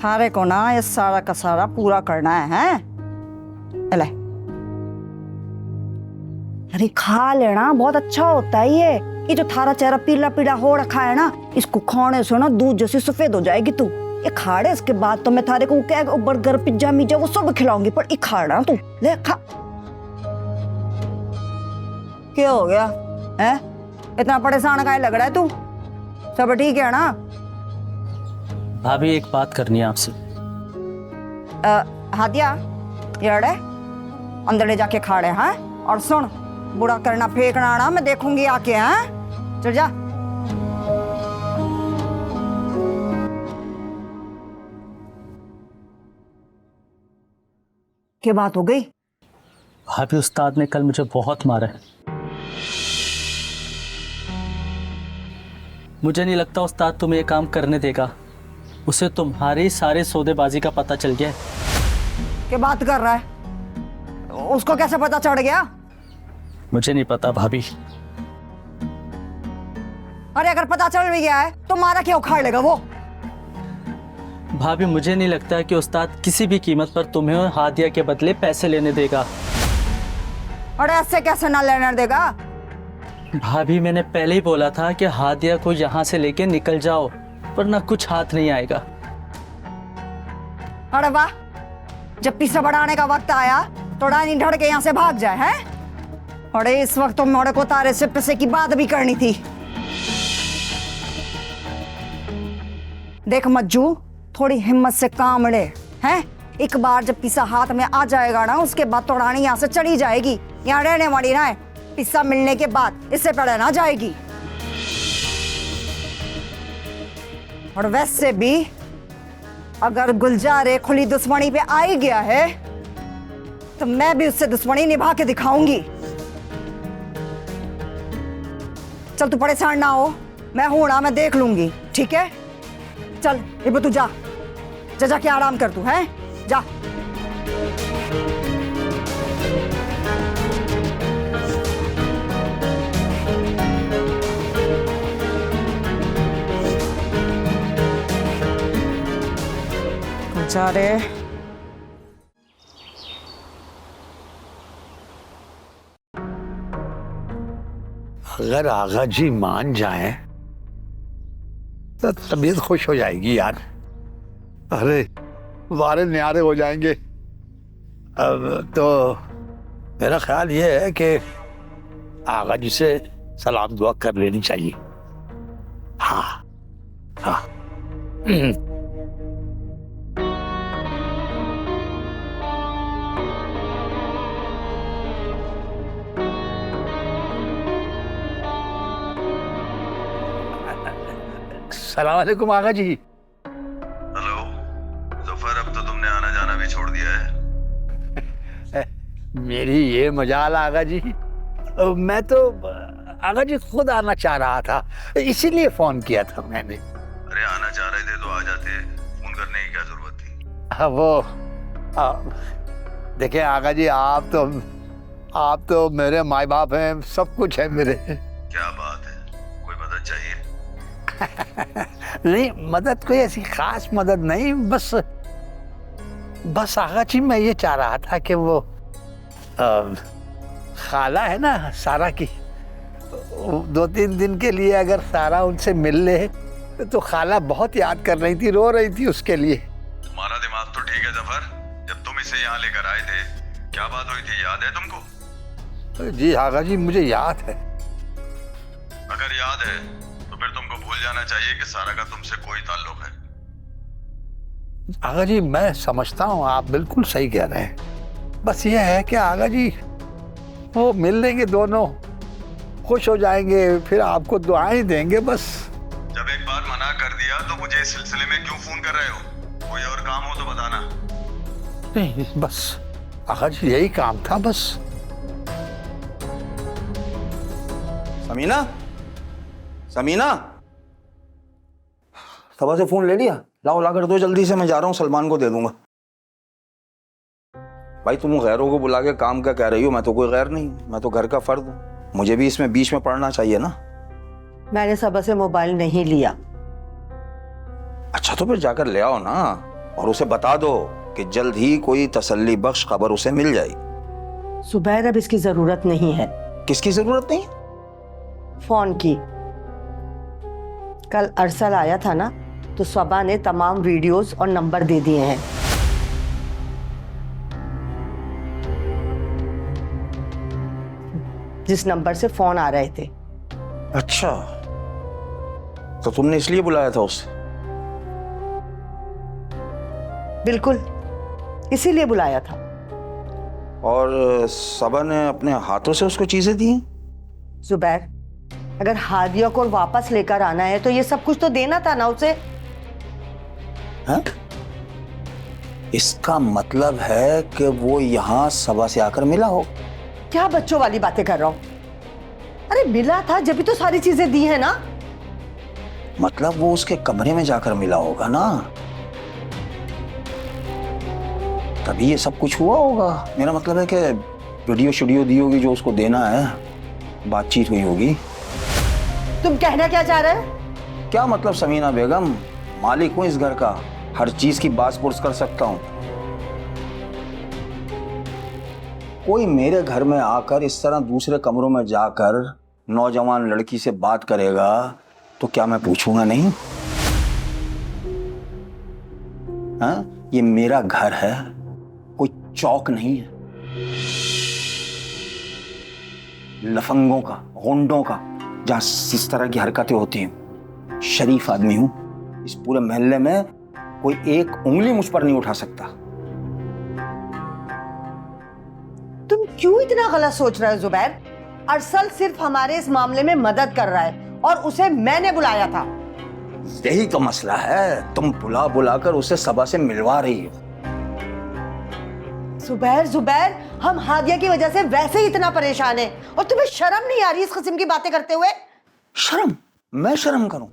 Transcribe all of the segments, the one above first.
थारे को ना ये सारा का सारा पूरा करना है? ले, अरे खा लेना, बहुत अच्छा होता है ये जो थारा चेहरा पीला पीला हो रखा है ना, इसको खाने से ना दूध जैसी सफेद हो जाएगी तू। ये खाड़े, इसके बाद तो मैं थारे को क्या बर्गर पिज्जा मिज्जा वो सब खिलाऊंगी, पर ये खाना तू ले खा। क्या हो गया है? इतना परेशान काहे लग रहा है तू? सब ठीक है ना? भाभी एक बात करनी है आपसे। हादिया यार अंदर ले जाके खा रहे हैं। और सुन, बुरा करना फेंकना ना, मैं देखूंगी आके। हैं चल जा। क्या बात हो गई? भाभी उस्ताद ने कल मुझे बहुत मारा है। मुझे नहीं लगता उस्ताद तुम्हें ये काम करने देगा। उसे तुम्हारी सारे सौदेबाजी का पता चल गया है। क्या बात कर रहा है? उसको कैसे पता चढ़ गया? मुझे नहीं पता भाभी। अरे अगर पता चल भी गया है तो मारा क्या उखाड़ लेगा वो? भाभी मुझे नहीं लगता कि उस्ताद किसी भी कीमत पर तुम्हें और हादिया के बदले पैसे लेने देगा। अरे ऐसे कैसे ना लेने देगा? भाभी मैंने पहले ही बोला था कि हादिया को यहाँ से लेके निकल जाओ, वरना कुछ हाथ नहीं आएगा। अरे वाह, जब पीछे बढ़ाने का वक्त आया तो डानी ढड़ के यहाँ से भाग जाए हैं? अरे इस वक्त तो मोड़े को तारे से पैसे की बात भी करनी थी। देख मज्जू, थोड़ी हिम्मत से काम ले हैं। एक बार जब पिस्सा हाथ में आ जाएगा ना, उसके बाद तो रानी यहाँ से चली जाएगी। यहाँ रहने वाली ना है, पिस्सा मिलने के बाद, इससे पहले ना जाएगी। और वैसे भी अगर गुलजार खुली दुश्मनी पे आ ही गया है तो मैं भी उससे दुश्मनी निभा के दिखाऊंगी। चल तू परेशान ना हो, मैं हूं ना, मैं देख लूंगी, ठीक है? चल इब तू जा, जा जाके आराम कर तू, है जा। जा रे। अगर आगा जी मान जाए तो तबीयत खुश हो जाएगी यार। अरे वारे न्यारे हो जाएंगे। अब तो मेरा ख्याल ये है कि आगा जी से सलाम दुआ कर लेनी चाहिए। हाँ हाँ। सलाम वालेकुम आगा जी। हेलो जफर, अब तो तुमने आना जाना भी छोड़ दिया है। मेरी ये मजाल आगा जी, मैं तो आगा जी खुद आना चाह रहा था, इसीलिए फोन किया था मैंने। अरे आना चाह रहे थे तो आ जाते, फोन करने की क्या जरूरत थी? देखिए आगा जी, आप तो मेरे माँ बाप हैं, सब कुछ है मेरे। क्या बात है, कोई मदद चाहिए? नहीं, मदद कोई ऐसी खास मदद नहीं, बस आगा जी मैं ये चाह रहा था कि वो खाला है ना सारा की, 2-3 दिन के लिए अगर सारा उनसे मिल ले तो खाला बहुत याद कर रही थी, रो रही थी उसके लिए। तुम्हारा दिमाग तो ठीक है जफर, जब तुम इसे यहाँ लेकर आए थे क्या बात हुई थी, याद है तुमको? जी आगा जी मुझे याद है। अगर याद है तो फिर तुमको भूल जाना चाहिए कि सारा का तुमसे कोई ताल्लुक है। आगा जी मैं समझता हूँ, आप बिल्कुल सही कह रहे हैं। बस ये है कि आगा जी वो मिल लेंगे, दोनों खुश हो जाएंगे, फिर आपको दुआएं देंगे। बस जब एक बार मना कर दिया तो मुझे इस सिलसिले में क्यों फोन कर रहे हो? कोई और काम हो तो बताना। नहीं, बस आगा जी यही काम था बस। समीना, समीना, सभा से फोन ले लिया? लाओ ला कर दो जल्दी से, मैं जा रहा हूँ, सलमान को दे दूंगा। भाई तुम गैरों को बुला के काम का कह रही हो, मैं तो कोई गैर नहीं, मैं तो घर का फर्द हूँ, मुझे भी इसमें बीच में पड़ना चाहिए ना। मैंने सबा से मोबाइल नहीं लिया। अच्छा तो फिर जाकर ले आओ ना, और उसे बता दो कि जल्द ही कोई तसल्ली बख्श खबर उसे मिल जाएगी। जुबैर, अब इसकी जरूरत नहीं है। किसकी जरूरत नहीं? फोन की। कल अरसल आया था ना, तो स्वबा ने तमाम वीडियोस और नंबर दे दिए हैं। जिस नंबर से फोन आ रहे थे। अच्छा, तो तुमने इसलिए बुलाया था उसे? बिल्कुल, इसीलिए बुलाया था। और सबा ने अपने हाथों से उसको चीजें दी? जुबैर, अगर हादिया को वापस लेकर आना है तो ये सब कुछ तो देना था ना उसे। हैं? इसका मतलब है कि वो यहाँ सबा से आकर मिला हो। क्या बच्चों वाली बातें कर रहा हूं? अरे मिला था जब भी तो सारी चीजें दी है ना। मतलब वो उसके कमरे में जाकर मिला होगा ना, तभी ये सब कुछ हुआ होगा। मेरा मतलब है कि वीडियो शुडियो दी होगी जो उसको देना है, बातचीत हुई होगी। तुम कहना क्या चाह रहे हो? क्या मतलब समीना बेगम, मालिक हूं इस घर का, हर चीज की बात पुरस कर सकता हूं। कोई मेरे घर में आकर इस तरह दूसरे कमरों में जाकर नौजवान लड़की से बात करेगा तो क्या मैं पूछूंगा नहीं? हाँ, ये मेरा घर है, कोई चौक नहीं है लफंगों का, गुंडों का, जहां इस तरह की हरकतें होती हैं। शरीफ आदमी हूं, इस पूरे मोहल्ले में कोई एक उंगली मुझ पर नहीं उठा सकता। तुम क्यों इतना गलत सोच रहे हो जुबैर? अरसल सिर्फ हमारे इस मामले में मदद कर रहा है और उसे मैंने बुलाया था। यही तो मसला है, तुम बुला बुलाकर उसे सबा से मिलवा रही हो। जुबैर, जुबैर, हम हादिया की वजह से वैसे ही इतना परेशान हैं और तुम्हें शर्म नहीं आ रही इस किस्म की बातें करते हुए? शर्म? मैं शर्म करूं?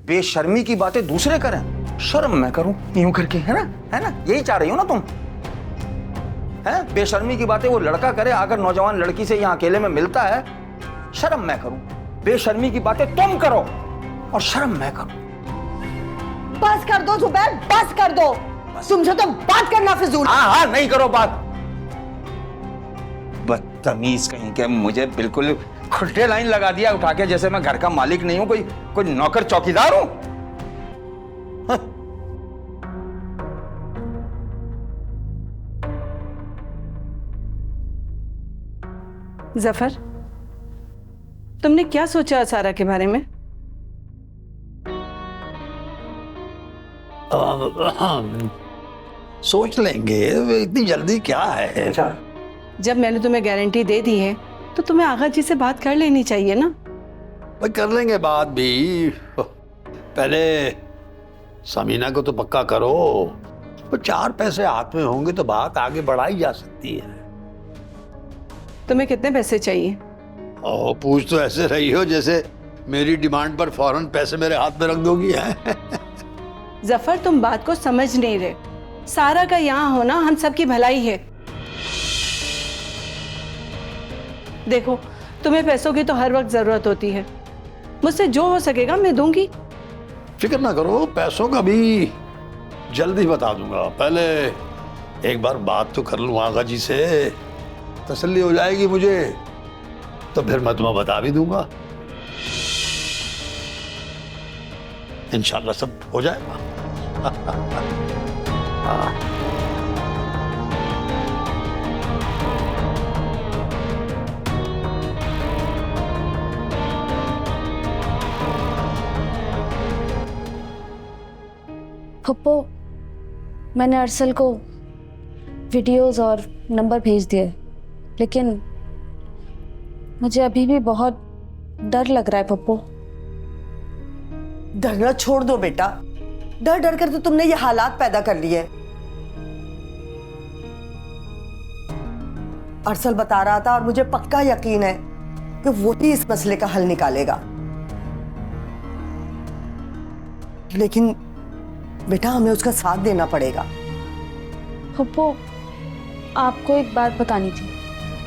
बेशर्मी की बातें दूसरे करें, शर्म मैं करूं यूं करके, है ना? है ना? यही चाह रही हो ना तुम? है बेशर्मी की बातें वो लड़का करे, आकर नौजवान लड़की से यहाँ अकेले में मिलता है, शर्म मैं करूं। बेशर्मी की बातें तुम करो और शर्म मैं करूं। बस कर दो जुबैर, बस कर दो। तुमसे तो बात करना फिजूल। हाँ, नहीं करो बात। बदतमीज कहीं के, मुझे बिल्कुल खुट्टे लाइन लगा दिया उठा के, जैसे मैं घर का मालिक नहीं हूं, कोई नौकर चौकीदार हूं। जफर, तुमने क्या सोचा असारा के बारे में? सोच लेंगे, इतनी जल्दी क्या है। जब मैंने तुम्हें गारंटी दे दी है तो तुम्हें आगा जी से बात कर लेनी चाहिए ना। भाई कर लेंगे बात भी, पहले समीना को तो पक्का करो। तो 4 पैसे हाथ में होंगे तो बात आगे बढ़ाई जा सकती है। तुम्हें कितने पैसे चाहिए? ओ, पूछ तो ऐसे रही हो जैसे मेरी डिमांड पर फौरन पैसे मेरे हाथ में रख दोगी है। जफर, तुम बात को समझ नहीं रहे। सारा का यहाँ होना हम सबकी भलाई है। देखो, तुम्हें पैसों की तो हर वक्त जरूरत होती है, मुझसे जो हो सकेगा मैं दूंगी। फिक्र ना करो, पैसों का भी जल्दी बता दूंगा। पहले एक बार बात तो कर लूं आगा जी से, तसल्ली हो जाएगी मुझे, तो फिर मैं तुम्हें बता भी दूंगा। इंशाल्लाह सब हो जाएगा। पप्पो, मैंने अरसल को वीडियोस और नंबर भेज दिए, लेकिन मुझे अभी भी बहुत डर लग रहा है पप्पो। डरना छोड़ दो बेटा, डर डर कर तो तुमने ये हालात पैदा कर लिए। अरसल बता रहा था और मुझे पक्का यकीन है कि वो ही इस मसले का हल निकालेगा। लेकिन बेटा हमें उसका साथ देना पड़ेगा। पप्पो, आपको एक बात बतानी थी।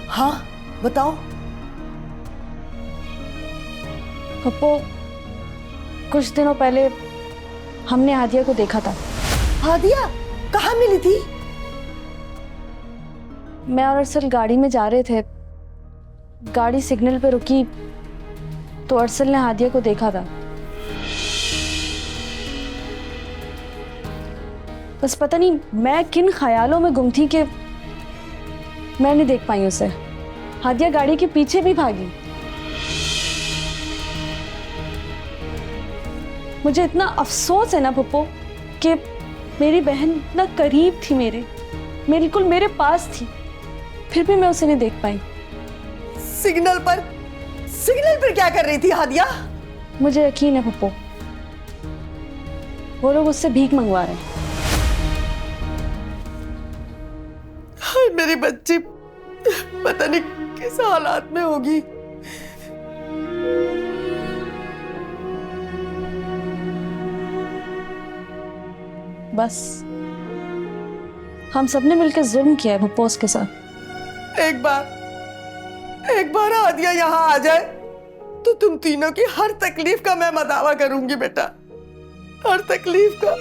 हाँ बताओ। पप्पो, कुछ दिनों पहले हमने हादिया को देखा था। हादिया? कहाँ मिली थी? मैं और अरसल गाड़ी में जा रहे थे। गाड़ी सिग्नल पे रुकी तो अरसल ने हादिया को देखा था। बस पता नहीं मैं किन ख्यालों में गुम थी कि मैं नहीं देख पाई उसे। हादिया गाड़ी के पीछे भी भागी। मुझे इतना अफसोस है ना पप्पू कि मेरी बहन इतना करीब थी, बिल्कुल मेरे पास थी, फिर भी मैं उसे नहीं देख पाई। सिग्नल पर क्या कर रही थी हादिया? मुझे यकीन है पप्पू, वो लोग उससे भीख मंगवा रहे हैं। हाय मेरी बच्ची, पता नहीं किस हालात में होगी। बस हम सबने मिलकर जुल्म किया है पप्पू उसके साथ। एक बार हादिया यहाँ आ जाए तो तुम तीनों की हर तकलीफ का मैं मदावा करूंगी बेटा, हर तकलीफ का।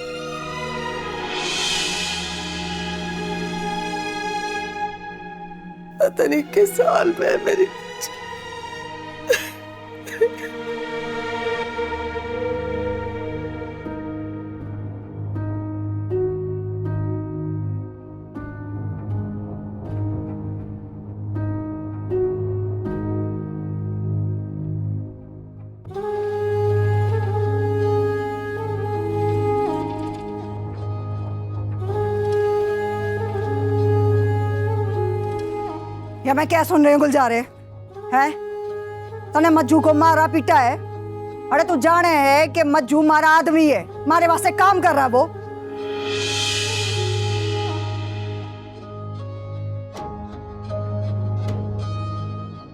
पता नहीं किस हाल में है मेरी बच्ची। या मैं क्या सुन रही हूँ गुलजारे? है तने मज्जू को मारा पीटा है? अरे तू जाने है कि मज्जू मारा आदमी है, मारे वास्ते काम कर रहा वो।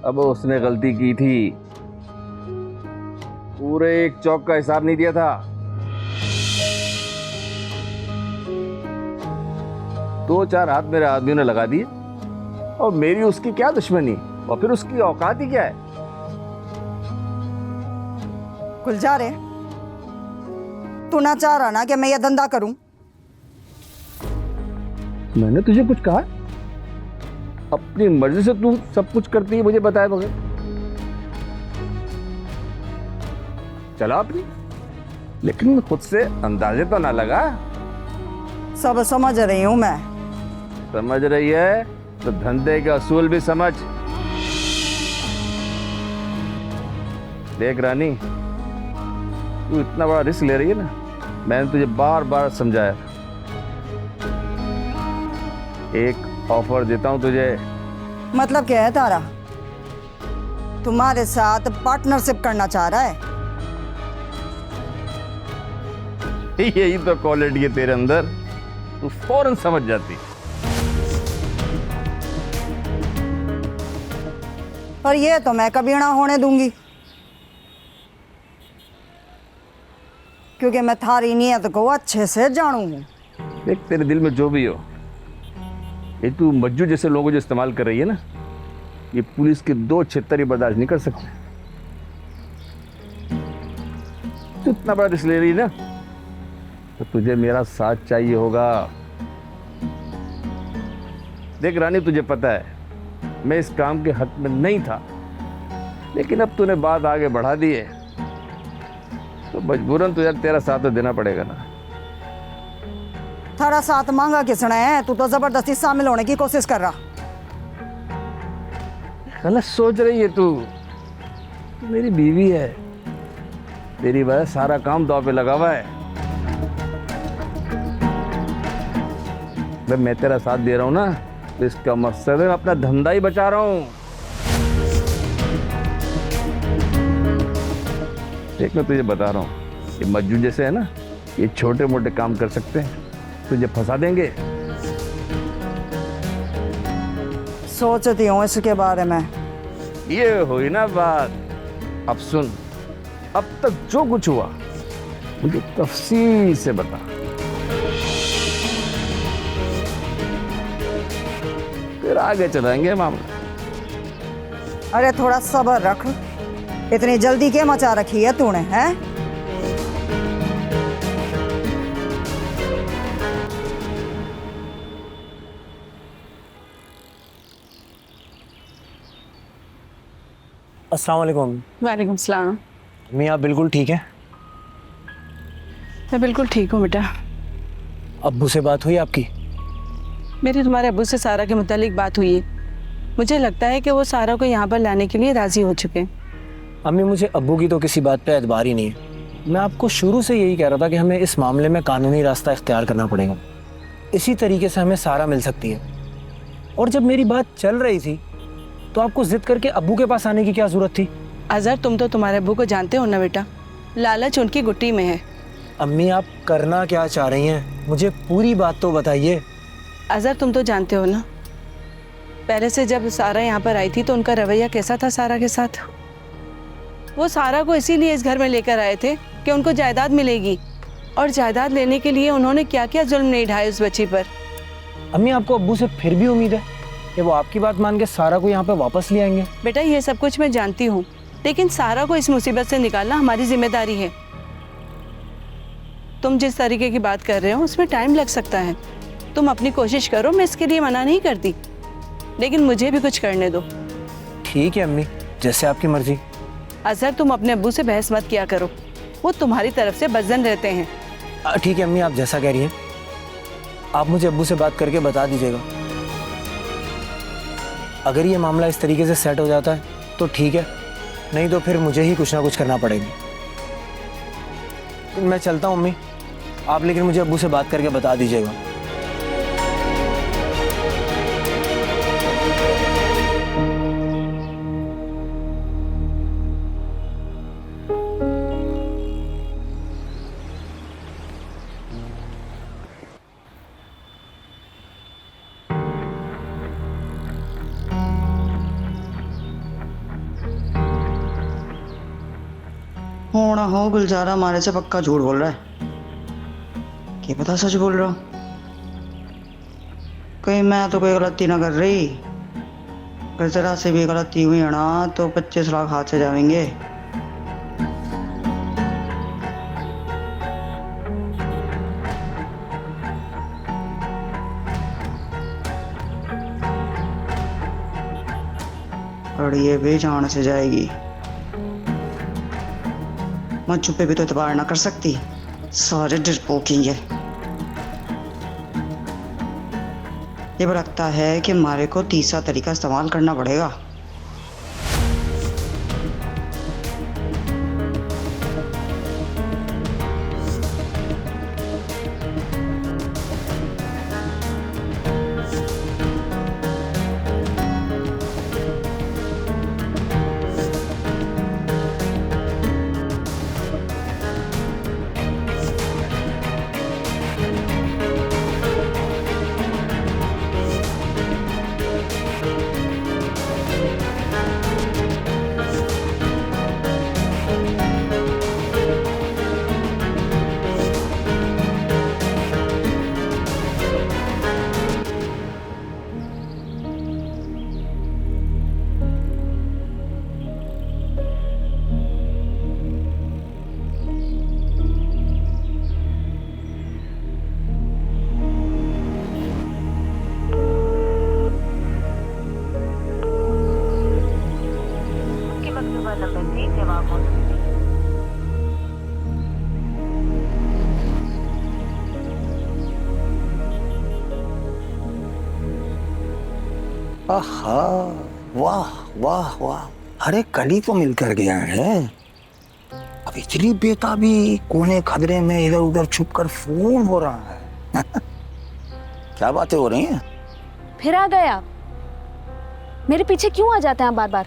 अब उसने गलती की थी, पूरे एक चौक का हिसाब नहीं दिया था। 2-4 हाथ मेरे आदमियों ने लगा दिए, और मेरी उसकी क्या दुश्मनी, और फिर उसकी औकात ही क्या है। गुलजारे, तू ना चाह रहा ना कि मैं ये धंधा करूं? मैंने तुझे कुछ कहा? अपनी मर्जी से तू सब कुछ करती है मुझे बताए बगैर। चला अपनी, लेकिन खुद से अंदाजे तो ना लगा। सब समझ रही हूं मैं। समझ रही है तो धंधे के असूल भी समझ। देख रानी, तू इतना बड़ा रिस्क ले रही है ना, मैंने तुझे बार बार समझाया। एक ऑफर देता हूं तुझे। मतलब क्या है तारा? तुम्हारे साथ पार्टनरशिप करना चाह रहा है? यही तो क्वालिटी है तेरे अंदर, तू फौरन समझ जाती। पर ये तो मैं कभी ना होने दूंगी, क्योंकि मैं थारी नीयत को अच्छे से जानू हूं। देख, तेरे दिल में जो भी हो, ये तू मज्जू जैसे लोगों को जो इस्तेमाल कर रही है ना, ये पुलिस के 2 छिहत्तर बर्दाश्त नहीं कर सकते। तू इतना बड़ा रिस्क ले रही है ना, तो तुझे मेरा साथ चाहिए होगा। देख रानी, तुझे पता है मैं इस काम के हक में नहीं था, लेकिन अब तूने बात आगे बढ़ा दी है, तो मजबूरन तुझे तेरा साथ तो देना पड़ेगा ना। थारा साथ मांगा किसने है? तू तो जबरदस्ती शामिल होने की कोशिश कर रहा। गलत सोच रही है तू मेरी बीवी है, तेरी वजह सारा काम दांव पे लगा हुआ है। जब मैं तेरा साथ दे रहा हूं ना, तो इसका मकसद है मैं अपना धंधा ही बचा रहा हूं। देख, मैं तुझे बता रहा हूं, ये मज्जू जैसे है ना, ये छोटे मोटे काम कर सकते हैं, तुझे फंसा देंगे। सोचती हूँ इसके बारे में। ये हुई ना बात। अब सुन, अब तक जो कुछ हुआ मुझे तफसील से बता। फिर आगे चलाएंगे मामला। अरे थोड़ा सब्र रख, इतनी जल्दी क्या मचा रखी है तूने? हैं? अस्सलाम वालेकुम। वालेकुम सलाम। अम्मी आप बिल्कुल ठीक हैं? मैं बिल्कुल ठीक हूँ बेटा। अब्बू से बात हुई आपकी? मेरी तुम्हारे अब्बू से सारा के मुतालिक बात हुई है। मुझे लगता है कि वो सारा को यहाँ पर लाने के लिए राज़ी हो चुके हैं। अम्मी मुझे अब्बू की तो किसी बात पे एतबार ही नहीं है। मैं आपको शुरू से यही कह रहा था कि हमें इस मामले में कानूनी रास्ता इख्तियार करना पड़ेगा। इसी तरीके से हमें सारा मिल सकती है। और जब मेरी बात चल रही थी तो आपको जिद करके अब्बू के पास आने की क्या ज़रूरत थी? अजहर, तुम तो तुम्हारे अब्बू को जानते हो ना बेटा, लालच उनकी गुट्टी में है। अम्मी आप करना क्या चाह रही हैं? मुझे पूरी बात तो बताइए। अजहर, तुम तो जानते हो ना, पहले से जब सारा यहाँ पर आई थी तो उनका रवैया कैसा था सारा के साथ। वो सारा को इसीलिए इस घर में लेकर आए थे कि उनको जायदाद मिलेगी, और जायदाद लेने के लिए उन्होंने क्या क्या जुल्म नहीं ढाए उस बच्ची पर। अम्मी आपको अब्बू से फिर भी उम्मीद है कि वो आपकी बात मान के सारा को यहाँ पे वापस ले आएंगे? बेटा ये सब कुछ मैं जानती हूँ, लेकिन सारा को इस मुसीबत से निकालना हमारी जिम्मेदारी है। तुम जिस तरीके की बात कर रहे हो उसमें टाइम लग सकता है। तुम अपनी कोशिश करो, मैं इसके लिए मना नहीं करती, लेकिन मुझे भी कुछ करने दो। ठीक है अम्मी, जैसे आपकी मर्जी। अजहर, तुम अपने अब्बू से बहस मत किया करो, वो तुम्हारी तरफ से बदजन रहते हैं। ठीक है अम्मी, आप जैसा कह रही हैं। आप मुझे अब्बू से बात करके बता दीजिएगा। अगर ये मामला इस तरीके से सेट हो जाता है तो ठीक है, नहीं तो फिर मुझे ही कुछ ना कुछ करना पड़ेगा। मैं चलता हूँ अम्मी, आप लेकिन मुझे अब्बू से बात करके बता दीजिएगा। होना हो गुलजारा हमारे से पक्का झूठ बोल रहा है। क्या पता सच बोल रहा हूँ। कहीं मैं तो कोई गलती ना कर रही। अगर जरा से भी गलती हुई है ना तो 25 लाख हाथ से जाएंगे। और ये भी जान से जाएगी। मैं चुप्पे भी तो एतबार ना कर सकती, सारे डरपोक ही है। ये लगता है कि हमारे को तीसरा तरीका इस्तेमाल करना पड़ेगा। आहा, वाह वाह वाह, अरे कली तो मिलकर गया है। अब इतनी बेताबी कोने खदरे में इधर उधर छुप कर फोन हो रहा है। क्या बातें हो रही हैं? फिर आ गए आप? मेरे पीछे क्यों आ जाते हैं बार बार?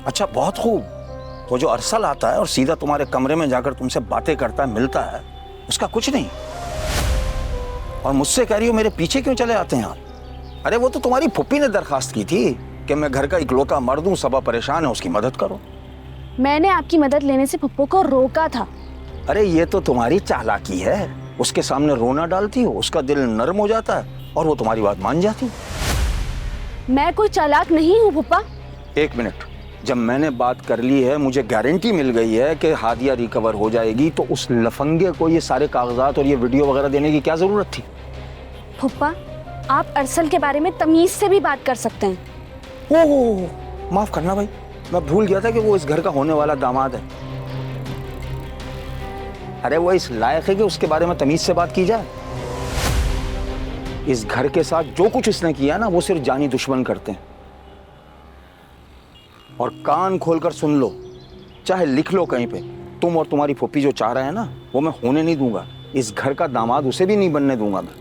अच्छा, बहुत खूब। वो जो अरसल आता है और सीधा तुम्हारे कमरे में जाकर तुमसे बातें करता है, मिलता है, उसका कुछ नहीं। और मुझसे कह रही हो मेरे पीछे क्यों चले आते हैं आप? अरे वो तो तुम्हारी फुप्पी ने दरखास्त की थी कि मैं घर का इकलौता मर्द हूँ, सबा परेशान है, उसकी मदद करो। मैंने आपकी मदद लेने से पप्पू को रोका था। अरे ये तो तुम्हारी चालाकी है। उसके सामने रोना डालती हो, उसका दिल नर्म हो जाता है और वो तुम्हारी बात मान जाती। मैं कोई चालाक नहीं हूँ पप्पा। एक मिनट, जब मैंने बात कर ली है, मुझे गारंटी मिल गई है कि हादिया रिकवर हो जाएगी, तो उस लफंगे को ये सारे कागजात और ये वीडियो वगैरह देने की क्या जरूरत थी? पप्पा, आप अरसल के बारे में तमीज से भी बात कर सकते हैं। ओह, माफ करना भाई, मैं भूल गया था कि वो इस घर का होने वाला दामाद है। अरे वो इस लायक है कि उसके बारे में तमीज से बात की जाए। इस घर के साथ जो कुछ इसने किया ना, वो सिर्फ जानी दुश्मन करते हैं। और कान खोलकर सुन लो, चाहे लिख लो कहीं पे, तुम और तुम्हारी फूफी जो चाह रहे हैं ना, वो मैं होने नहीं दूंगा। इस घर का दामाद उसे भी नहीं बनने दूंगा मैं।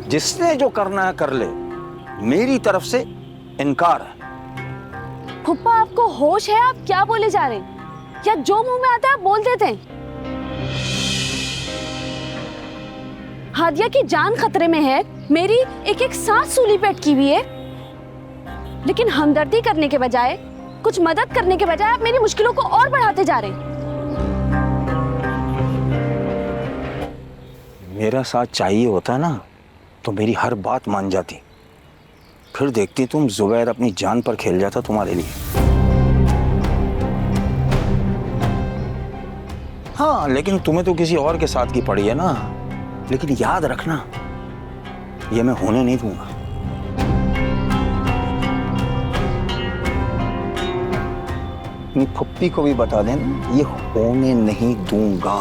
जिसने जो करना है कर ले, मेरी तरफ से इनकार है। फुप्पा आपको होश है? आप क्या बोले जा रहे हैं? या जो मुंह में आता है आप बोल देते हैं? हादिया की जान खतरे में है, मेरी एक एक सांस सूली पे अटकी हुई है, लेकिन हमदर्दी करने के बजाय, कुछ मदद करने के बजाय आप मेरी मुश्किलों को और बढ़ाते जा रहे हैं। मेरा साथ चाहिए होता ना तो मेरी हर बात मान जाती, फिर देखती तुम जुबैर अपनी जान पर खेल जाता तुम्हारे लिए। हाँ, लेकिन तुम्हें तो किसी और के साथ की पड़ी है ना। लेकिन याद रखना, ये मैं होने नहीं दूंगा। अपनी फुप्पी को भी बता देना, ये होने नहीं दूंगा।